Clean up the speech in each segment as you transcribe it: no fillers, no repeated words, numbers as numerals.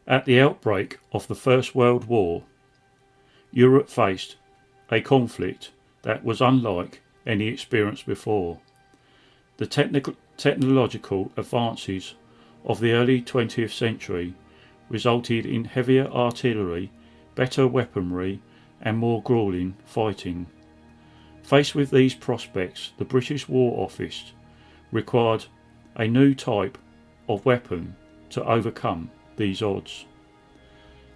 At the outbreak of the First World War, Europe faced a conflict that was unlike any experience before. The technological advances of the early 20th century resulted in heavier artillery, better weaponry and more gruelling fighting. Faced with these prospects, the British War Office required a new type of weapon to overcome these odds.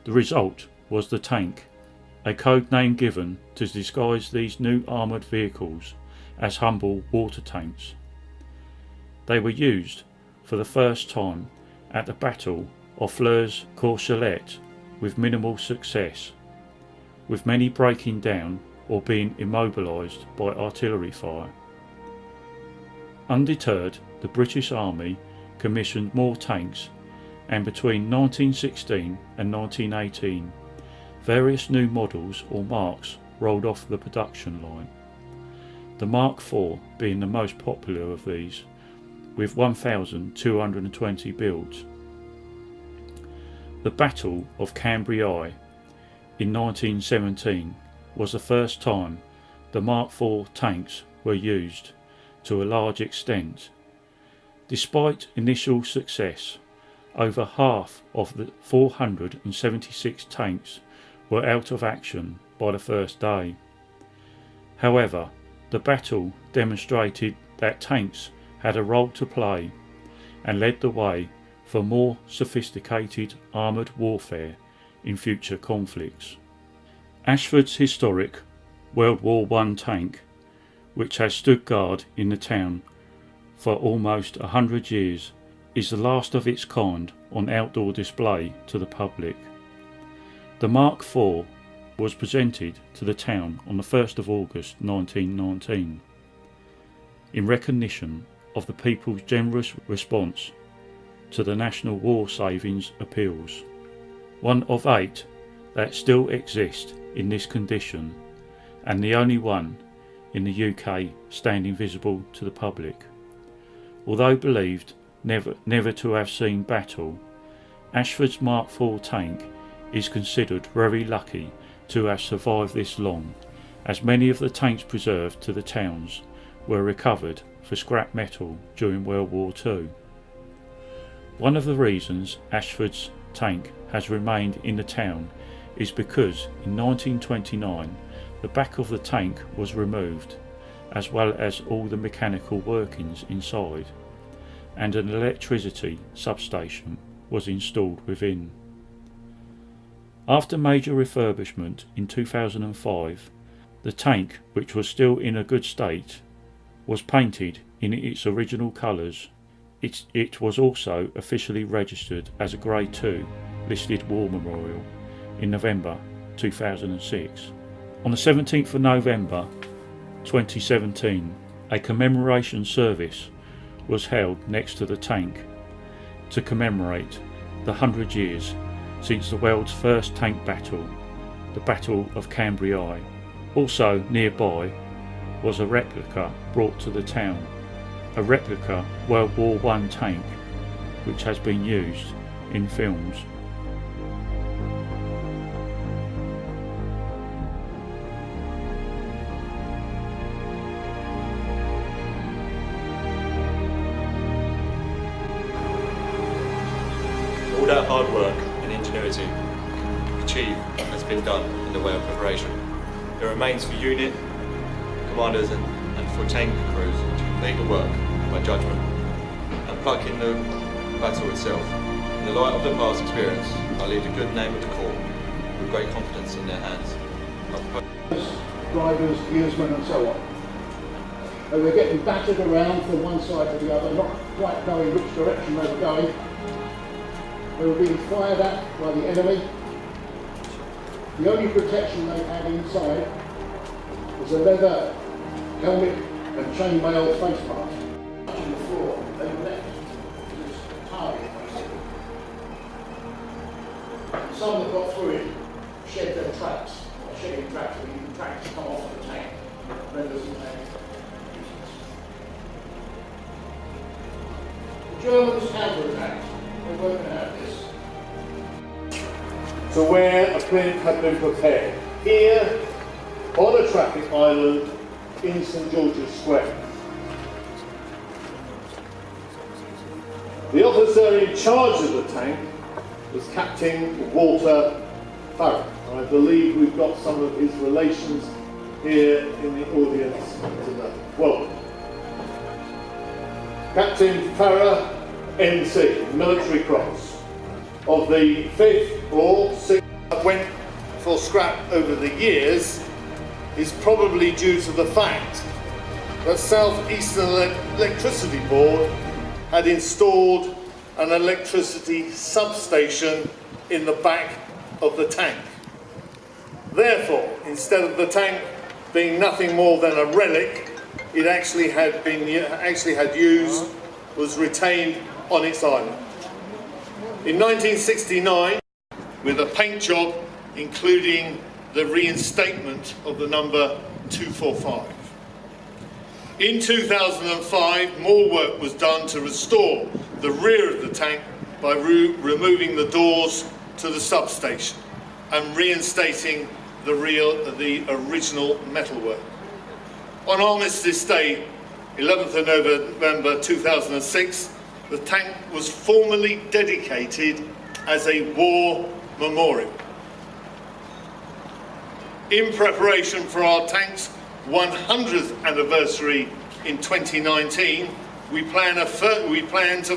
The result was the tank, a code name given to disguise these new armoured vehicles as humble water tanks. They were used for the first time at the Battle of Flers-Courcelette with minimal success, with many breaking down or being immobilised by artillery fire. Undeterred, the British Army commissioned more tanks, and between 1916 and 1918 various new models or marks rolled off the production line, the Mark IV being the most popular of these, with 1,220 builds. The Battle of Cambrai in 1917 was the first time the Mark IV tanks were used to a large extent. Despite initial success, over half of the 476 tanks were out of action by the first day. However, the battle demonstrated that tanks had a role to play and led the way for more sophisticated armoured warfare in future conflicts. Ashford's historic World War I tank, which has stood guard in the town for almost 100 years, is the last of its kind on outdoor display to the public. The Mark IV was presented to the town on the 1st of August 1919 in recognition of the people's generous response to the National War Savings appeals, one of 8 that still exist in this condition and the only one in the UK standing visible to the public. Although believed never to have seen battle, Ashford's Mark IV tank is considered very lucky to have survived this long, as many of the tanks preserved to the towns were recovered for scrap metal during World War II. One of the reasons Ashford's tank has remained in the town is because in 1929 the back of the tank was removed, as well as all the mechanical workings inside, and an electricity substation was installed within. After major refurbishment in 2005, the tank, which was still in a good state, was painted in its original colours. It was also officially registered as a Grade 2 listed war memorial in November 2006. On the 17th of November 2017, a commemoration service was held next to the tank to commemorate the 100 years since the world's first tank battle, the Battle of Cambrai. Also nearby was a replica brought to the town, a replica World War I tank which has been used in films. All that hard work and ingenuity achieved has been done in the way of preparation. It remains for unit, commanders and for tank crews to complete the work by judgment and pluck in the battle itself. In the light of the past experience, I leave the good name of the Corps with great confidence in their hands. Drivers, gearsmen and so on. They were getting battered around from one side to the other, not quite knowing which direction they were going. They were being fired at by the enemy. The only protection they had inside was a leather helmet and chainmail face mask. Touching the floor, they were left to this target, basically. Some that got through it shed their traps, or shedding traps, and even tracks come off the tank, renders the tank useless. The Germans counterattacked. They weren't going to have this. to where a plinth had been prepared, here on a traffic island in St George's Square. The officer in charge of the tank was Captain Walter Farrer. I believe we've got some of his relations here in the audience today. Welcome. Captain Farrer, NC, Military Cross, of the 5th or 6th that went for scrap over the years is probably due to the fact that South Eastern Electricity Board had installed an electricity substation in the back of the tank. Therefore, instead of the tank being nothing more than a relic, it actually had used, was retained on its island. In 1969, with a paint job including the reinstatement of the number 245. In 2005, more work was done to restore the rear of the tank by removing the doors to the substation and reinstating the original metalwork. On Armistice Day, 11th of November 2006, the tank was formally dedicated as a war memorial. In preparation for our tank's 100th anniversary in 2019, we plan to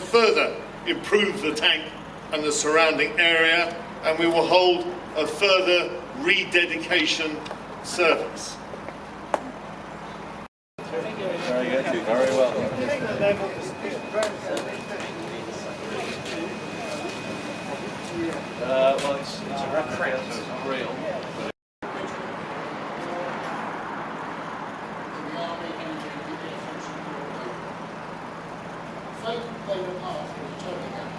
further improve the tank and the surrounding area, and we will hold a further rededication service. Very good, very well. Well, it's a replica, so it's not real. So they were asked to turn it out.